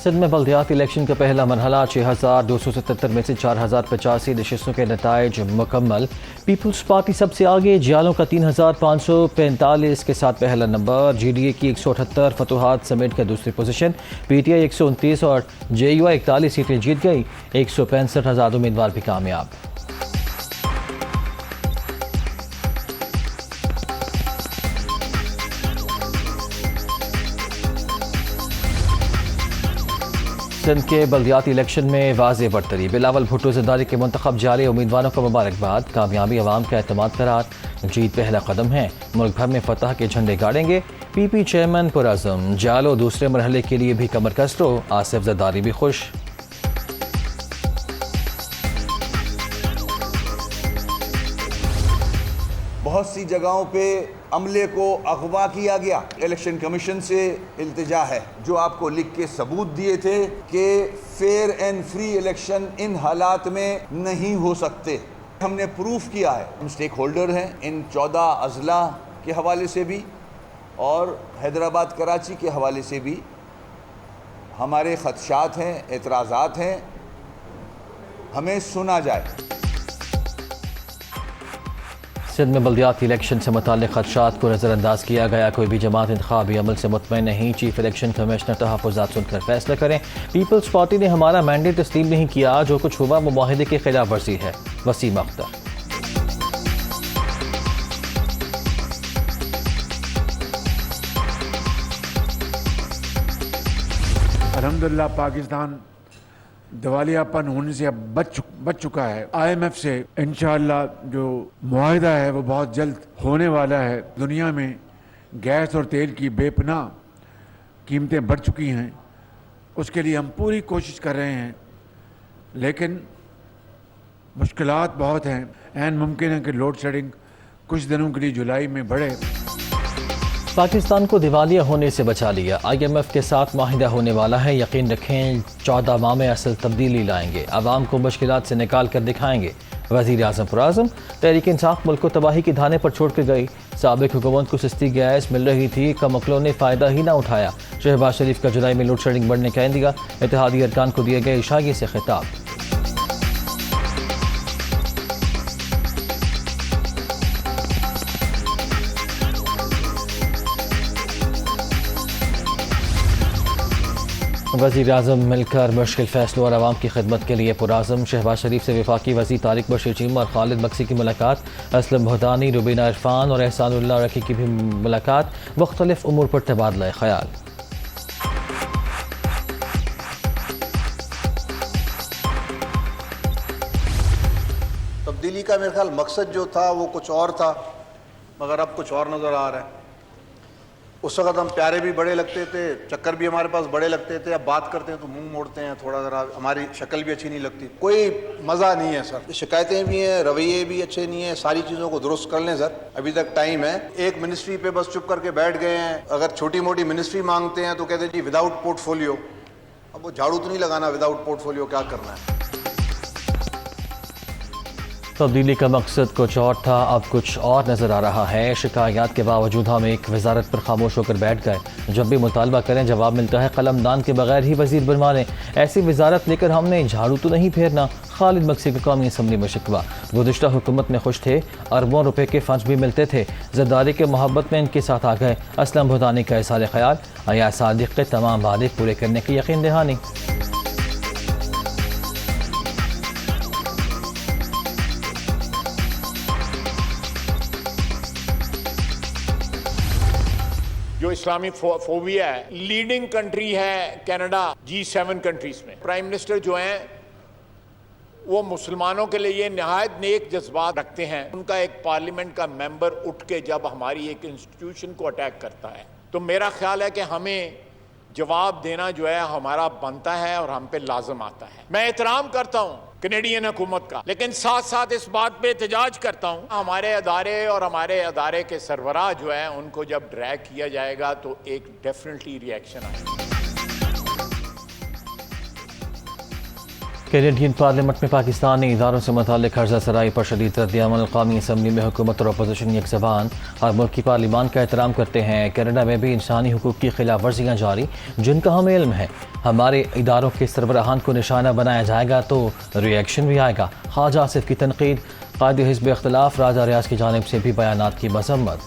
सिंध में बल्दियाती इलेक्शन का पहला मरहला 6,277 में से 4,085 नशिस्तों के नताइज मुकम्मल। पीपल्स पार्टी सबसे आगे, जियालों का 3,545 के साथ पहला नंबर। GDA की 178 फतूहात समेट कर दूसरी पोजीशन। PTI 129 और JUI 41 सीटें जीत गई। 165 आज़ाद उम्मीदवार भी कामयाब। सिंध के बल्दियाती इलेक्शन में वाज़ेह बढ़तरी। बिलावल भुट्टो ज़रदारी के मुंतखब जारी उम्मीदवारों को मुबारकबाद। कामयाबी अवाम का एतमाद करार। जीत पहला कदम है, मुल्क भर में फतह के झंडे गाड़ेंगे। PP chairman पुरअज़म। जालो दूसरे मरहले के लिए भी कमर कस लो। आसिफ ज़रदारी भी खुश। बहुत सी जगहों पे अमले को अगवा किया गया। इलेक्शन कमीशन से इल्तिजा है, जो आपको लिख के सबूत दिए थे कि fair and free election in हालात में नहीं हो सकते, हमने प्रूफ किया है। हम स्टेक होल्डर हैं इन 14 अजला के हवाले से भी और हैदराबाद कराची के हवाले से भी। हमारे खदशात हैं, एतराज़ात हैं, हमें सुना जाए। सिंध में बल्दियाती इलेक्शन से मुताल्लिक़ खदशात को नज़रअंदाज किया गया। कोई भी जमात इंतखाबी अमल से मुतमईन नहीं। चीफ इलेक्शन कमिश्नर तहफ़्फ़ुज़ात सुनकर फैसला करें। पीपल्स पार्टी ने हमारा मैंडेट तस्लीम नहीं किया, जो कुछ हुआ वो मुआहिदे की खिलाफ वर्जी है। वसीम अख्तर। अल्हम्दुलिल्लाह पाकिस्तान दिवालियापन होने से अब बच चुका है। IMF से इंशाअल्लाह जो मुआहिदा है वो बहुत जल्द होने वाला है। दुनिया में गैस और तेल की बेपनाह कीमतें बढ़ चुकी हैं, उसके लिए हम पूरी कोशिश कर रहे हैं, लेकिन मुश्किलात बहुत हैं। ऐन मुमकिन है कि लोड शेडिंग कुछ दिनों के लिए जुलाई में बढ़े। पाकिस्तान को दिवालिया होने से बचा लिया। IMF के साथ माहिदा होने वाला है। यकीन रखें 14 माह में असल तब्दीली लाएंगे। आवाम को मुश्किलात से निकाल कर दिखाएंगे। वज़ीर आज़म पुरअज़म। तहरीक इंसाफ मुल्क को तबाही की धाने पर छोड़ कर गई। साबिक हुकूमत को सस्ती गैस मिल रही थी, कम अकलों ने फ़ायदा ही ना उठाया। शहबाज शरीफ का जुलाई में लोड शेडिंग बढ़ने का इंदिया। इत्तेहादी अरकान को दिए गए इशारे से खिताब। वज़ीर आज़म मिलकर मुश्किल फैसलों और आवाम की खिदमत के लिए पुरअज़म। शहबाज शरीफ से वफाकी वज़ीर तारिक बशीर चीमा और खालिद मक्सी की मुलाकात। असलम भूटानी, रुबीना इरफान और एहसानुल्लाह रकी की भी मुलाकात। मुख्तलिफ उमूर पर तबादला ख्याल। तब्दीली का मेरे ख्याल मकसद जो था वो कुछ और था, मगर अब कुछ और नज़र आ रहा है। उस वक़्त हम प्यारे भी बड़े लगते थे, चक्कर भी हमारे पास बड़े लगते थे। अब बात करते हैं तो मुंह मोड़ते हैं, थोड़ा ज़रा हमारी शक्ल भी अच्छी नहीं लगती। कोई मज़ा नहीं है सर। शिकायतें भी हैं, रवैये भी अच्छे नहीं हैं। सारी चीज़ों को दुरुस्त कर लें सर, अभी तक टाइम है। एक मिनिस्ट्री पे बस चुप करके बैठ गए हैं। अगर छोटी मोटी मिनिस्ट्री मांगते हैं तो कहते हैं जी विदाउट पोर्टफोलियो। अब वो झाड़ू तो नहीं लगाना, विदाउट पोर्टफोलियो क्या करना है। तब्दीली का मकसद कुछ और था, अब कुछ और नज़र आ रहा है। शिकायत के बावजूद हम एक वजारत पर खामोश होकर बैठ गए। जब भी मुतालबा करें जवाब मिलता है कलमदान के बगैर ही वजीर बनवा लें। ऐसी वजारत लेकर हमने झाड़ू तो नहीं फेरना। खालिद मक्सी का कौमी असम्बली में शिकवा। गुज़िश्ता हुकूमत में खुश थे, अरबों रुपए के फंड्स भी मिलते थे। ज़रदारी के मोहब्बत में इनके साथ आ गए। असलम भूटानी का इज़हार ख्याल। अया सादिक के तमाम वादे पूरे करने की यकीन दहानी। जो इस्लामी फोबिया है, लीडिंग कंट्री है कनाडा G7 कंट्रीज में। प्राइम मिनिस्टर जो हैं वो मुसलमानों के लिए नहायत नेक जज्बात रखते हैं। उनका एक पार्लियामेंट का मेंबर उठ के जब हमारी एक इंस्टीट्यूशन को अटैक करता है तो मेरा ख्याल है कि हमें जवाब देना जो है हमारा बनता है और हम पे लाजम आता है। मैं एहतराम करता हूँ कनेडियन हुकूमत का, लेकिन साथ साथ इस बात पे एहतजाज करता हूँ हमारे अदारे और हमारे अदारे के सरबराह जो है उनको जब ड्रैग किया जाएगा तो एक डेफिनेटली रिएक्शन आएगा। कैनेडियन पार्लियामेंट में पाकिस्तानी इदारों से मुताल्लिक हर्जा सराई पर शदीद रद्द-ए-अमल। कौमी असम्बली में हुकूमत और अपोजिशन एक ज़बान, हर मुल्क की पार्लियामान का एहतराम करते हैं। कनाडा में भी इंसानी हुकूक की खिलाफ वर्जियाँ जारी, जिनका हमें इल्म है। हमारे इदारों के सरबराहान को निशाना बनाया जाएगा तो रिएक्शन भी आएगा। ख्वाजा आसिफ की तनकीद। कायदे हिज़्ब इख्तिलाफ राजा रियाज की जानिब से भी बयानात की मजम्मत।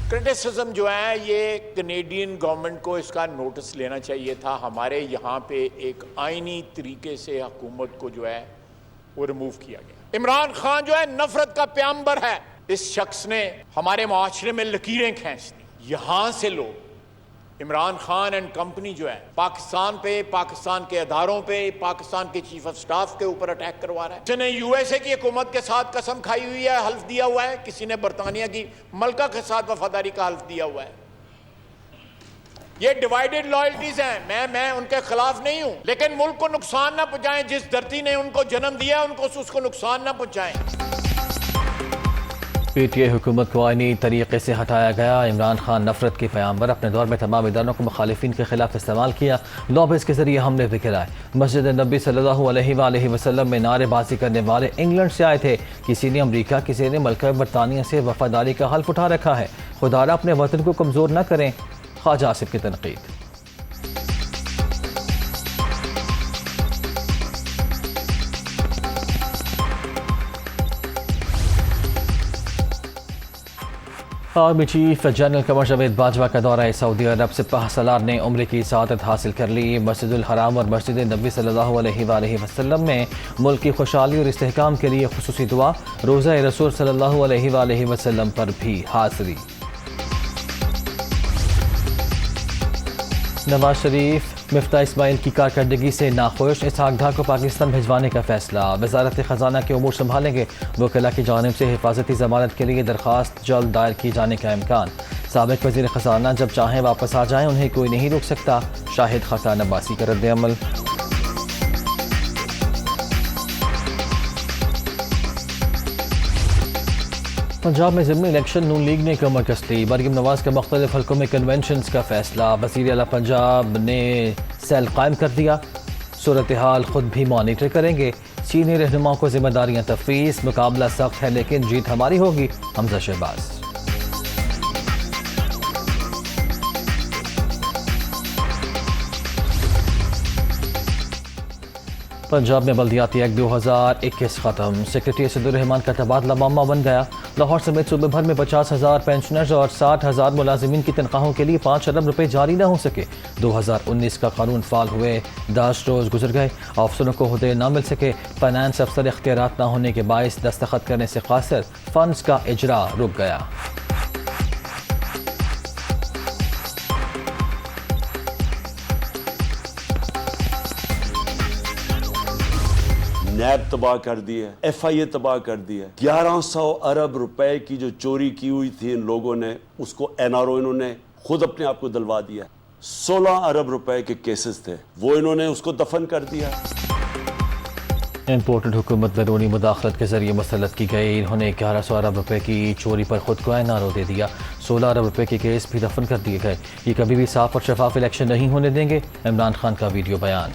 क्रिटिसिज्म जो है ये कनेडियन गवर्नमेंट को इसका नोटिस लेना चाहिए था। हमारे यहाँ पे एक आईनी तरीके से हुकूमत को जो है वो रिमूव किया गया। इमरान खान जो है नफरत का प्याम्बर है। इस शख्स ने हमारे मुआशरे में लकीरें खींच दी। यहाँ से लोग इमरान खान एंड कंपनी जो है पाकिस्तान पे, पाकिस्तान के अदारों पे, पाकिस्तान के चीफ ऑफ स्टाफ के ऊपर अटैक करवा रहा है। जिसने यूएसए की हुकूमत के साथ कसम खाई हुई है, हल्फ दिया हुआ है। किसी ने बरतानिया की मलका के साथ वफादारी का हल्फ दिया हुआ है। ये डिवाइडेड लॉयल्टीज हैं। मैं उनके खिलाफ नहीं हूं, लेकिन मुल्क को नुकसान ना पहुंचाएं। जिस धरती ने उनको जन्म दिया उनको उसको नुकसान ना पहुंचाएं। पीटीआई हुकूमत को आईनी तरीके से हटाया गया। इमरान खान नफरत के पैगाम्बर, अपने दौर में तमाम इदारों को मुखालिफिन के खिलाफ इस्तेमाल किया। लॉबीज के जरिए हमले भी गिराए। मस्जिद नबी सल्लल्लाहु अलैहि वसल्लम में नारेबाजी करने वाले इंग्लैंड से आए थे। किसी ने अमरीका, किसी ने मल्का बरतानिया से वफादारी का हल्फ उठा रखा है। खुदारा अपने वतन को कमज़ोर न करें। ख्वाजा आसिफ की तनकीद। Army chief general Qamar Javed Bajwa का दौरा सऊदी अरब। सिपाह सलार ने उम्र की सआदत हासिल कर ली। मस्जिदुल हराम और मस्जिद नबी सल्लल्लाहु अलैहि वसल्लम में मुल्क की खुशहाली और इस्तेहकाम के लिए खुसूसी दुआ। रोज़ा रसूल सल्लल्लाहु अलैहि वसल्लम पर भी हाज़री। नवाज शरीफ मिफ्ता इस्माइल की कारकर्दगी से नाखुश। इसहाक डार को पाकिस्तान भिजवाने का फैसला। वजारत खजाना के उमूर संभालेंगे। वकला की जानिब से हिफाजती जमानत के लिए दरख्वास्त जल्द दायर किए जाने का इम्कान। साबिक वज़ीर खजाना जब चाहें वापस आ जाएं, उन्हें कोई नहीं रोक सकता। शाहिद खाकान अब्बासी का रद्द-ए-अमल। पंजाब में ज़िमनी इलेक्शन नून लीग ने कमर कस ली। मरीम नवाज का मुख्तलिफ हल्कों में कन्वेंशन का फैसला। वज़ीर आला पंजाब ने सेल कायम कर दिया। सूरत हाल खुद भी मॉनिटर करेंगे। सीनियर रहनुमाओं को जिम्मेदारियां तफवीज़। मुकाबला सख्त है लेकिन जीत हमारी होगी। हमजा शहबाज। पंजाब में बल्दियाती एक्ट 2021 ख़त्म। सेक्रेटरी असदुर्रहमान का तबादला मामला बन गया। लाहौर समेत सूबे भर में 50,000 पेंशनर्स और 60,000 मुलाजिमीन की तनख्वाहों के लिए 5 अरब रुपये जारी न हो सके। 2019 का कानून फाल हुए 10 रोज़ गुजर गए। अफसरों को हुदे न मिल सके। फाइनेंस अफसर इख्तियारात न होने के बायस दस्तखत करने से कासिर। फंड्स का इजरा रुक गया। नैब तबाह कर दी है, FIA तबाह कर दी है। 1100 अरब रुपए की जो चोरी की हुई थी इन लोगों ने, उसको NRO इन्होंने खुद अपने आप को दिलवा दिया। 16 अरब रुपए के केसेस थे, वो इन्होंने उसको दफन कर दिया। इम्पोर्टेड हुकूमत बैरूनी मुदाखलत के जरिए मसलत की गई। इन्होंने 1100 अरब रुपए की चोरी पर खुद को NRO दे दिया। 16 अरब रुपए के केस भी दफन कर दिए गए। ये कभी भी साफ और शफाफ इलेक्शन नहीं होने देंगे। इमरान खान का वीडियो बयान।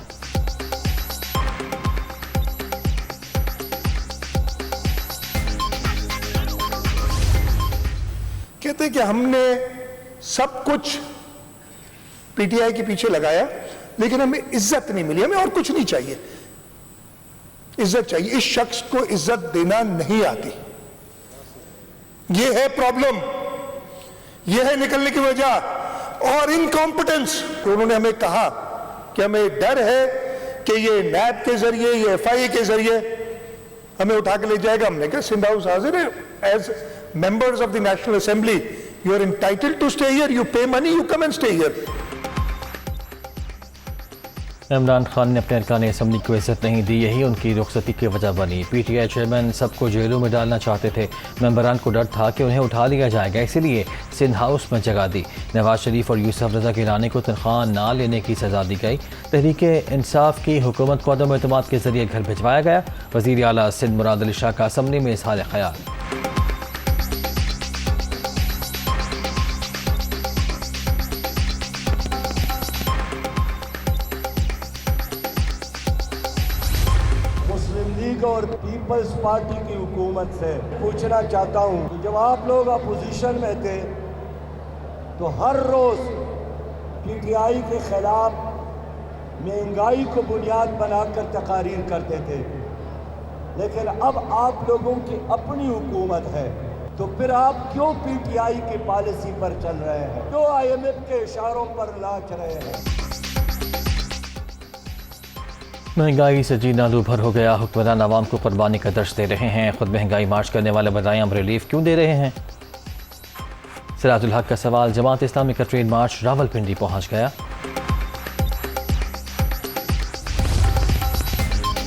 कहते कि हमने सब कुछ पीटीआई के पीछे लगाया लेकिन हमें इज्जत नहीं मिली। हमें और कुछ नहीं चाहिए, इज्जत चाहिए। इस शख्स को इज्जत देना नहीं आती। यह है प्रॉब्लम, यह है निकलने की वजह। और इनकॉम्पिटेंस। उन्होंने हमें कहा कि हमें डर है कि ये नैब के जरिए, ये FIA के जरिए हमें उठा के ले जाएगा। हमने कहा सिंध हाउस हाजिर है। As members of the National Assembly, you are entitled to stay here. You pay money, you come and stay here. Imran Khan ने अपने अरकान असम्बली को इज्जत नहीं दी, यही उनकी रुखसती की वजह बनी। PTI चेयरमैन सबको जेलों में डालना चाहते थे। मेंबरान को डर था कि उन्हें उठा लिया जाएगा, इसीलिए सिंध हाउस में जगह दी। नवाज शरीफ और यूसुफ रजा गिलानी को तनख्वाह ना लेने की सजा दी गई। तहरीक इंसाफ की हुकूमत को अदम एतमाद के जरिए घर भिजवाया गया। वज़ीर आला सिंध मुराद अली शाह का असम्बली में इज़हार ख्याल। मुस्लिम लीग और पीपल्स पार्टी की हुकूमत से पूछना चाहता हूँ कि जब आप लोग अपोजिशन में थे तो हर रोज़ पीटीआई के खिलाफ महंगाई को बुनियाद बनाकर तकारीर करते थे, लेकिन अब आप लोगों की अपनी हुकूमत है तो फिर आप क्यों पीटीआई की पॉलिसी पर चल रहे हैं, क्यों IMF के इशारों पर नाच रहे हैं? महंगाई से जीना दूभर हो गया, हुक्मरान आवाम को कुर्बानी का दर्श दे रहे हैं, खुद महंगाई मार्च करने वाले बताएं हम रिलीफ क्यों दे रहे हैं। सिराजुल हक का सवाल, जमात इस्लामी का ट्रेन मार्च रावलपिंडी पहुंच गया।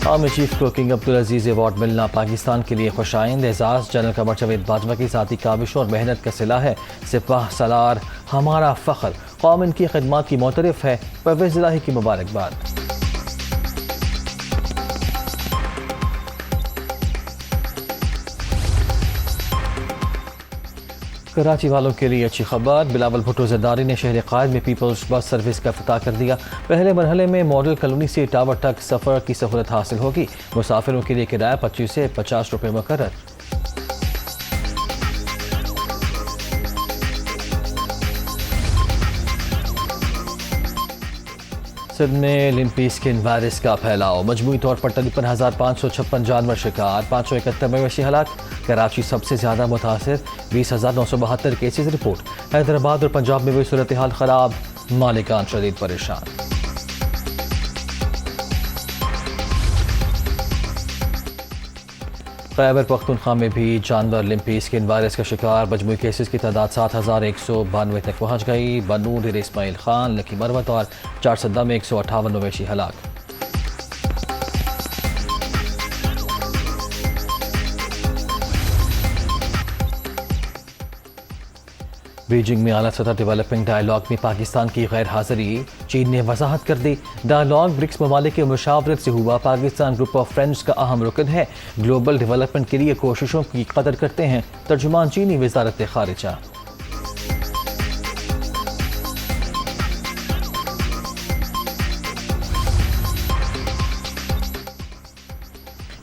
आर्मी चीफ को किंग अब्दुल अजीज अवार्ड मिलना पाकिस्तान के लिए खुशाइंद एजाज़। जनरल कमर जावेद बाजवा की ज़ाती काबिश और मेहनत का सिला है, सिपाह सलार हमारा फ़ख्र, कौम इनकी खिदमत की मोतरफ है, परवेज़ इलाही की मुबारकबाद। कराची वालों के लिए अच्छी खबर, बिलावल भुट्टो ज़रदारी ने शहर कायद में पीपल्स बस सर्विस का इफ्तिताह कर दिया। पहले मरहले में मॉडल कॉलोनी से टावर तक सफ़र की सहूलत हासिल होगी। मुसाफिरों के लिए किराया 25 से 50 रुपये मुकर्रर। सिंध में लिम्पी स्किन वायरस का फैलाव, मजमूई तौर पर तकरीबन 1556 जानवर शिकार, 571 मवेशी हलाक। कराची सबसे ज़्यादा मुतासर, 20,972 केसेज रिपोर्ट। हैदराबाद और पंजाब में भी सूरत हाल ख़राब, मालिकान शदीद परेशान। खैबर पख्तूनख्वा में भी जानवर लिम्पी स्किन वायरस का शिकार, मजमूई केसेस की तादाद 7,192 तक पहुँच गई। बनूर इस्माइल खान, लकी मरवत और 4 में 158 मवेशी हलाक। बीजिंग में आला सतह डेवलपमेंट डायलॉग में पाकिस्तान की गैर हाजिरी, चीन ने वजाहत कर दी। डायलॉग ब्रिक्स ममालिक के मुशावरत से हुआ, पाकिस्तान ग्रुप ऑफ फ्रेंड्स का अहम रुकन है, ग्लोबल डेवलपमेंट के लिए कोशिशों की कदर करते हैं। तर्जुमान चीनी वजारत खारिजा।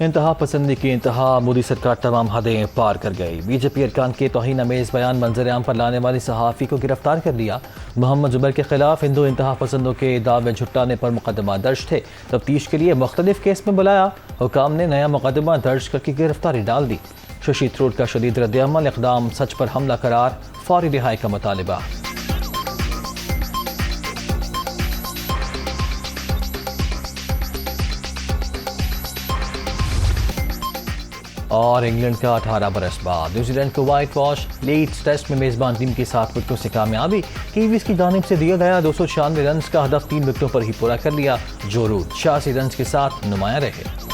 इंतहा पसंदी की इंतहा, मोदी सरकार तमाम हदें पार कर गई। बीजेपी अरकान के तौहीन अमेज़ बयान मंजर आम पर लाने वाली सहाफ़ी को गिरफ्तार कर लिया। मोहम्मद जुबैर के खिलाफ हिंदू इंतहा पसंदों के दावे झुटलाने पर मुकदमा दर्ज थे। तफ्तीश के लिए मुख्तलिफ केस में बुलाया, हुकाम ने नया मुकदमा दर्ज करके गिरफ्तारी डाल दी। शशि थरूर का शदीद रद्द-ए-अमल, इक़दाम सच पर हमला करार, फौरी रिहाई का मुतालिबा। और इंग्लैंड का 18 बरस बाद न्यूजीलैंड को वाइट वॉश, लीड्स टेस्ट में मेज़बान टीम के 7 विकेटों से कामयाबी। कीवीज की जानिब से दिया गया 296 रन का हदफ 3 विकेटों पर ही पूरा कर लिया। जो रूट 86 रन के साथ नुमाया रहे।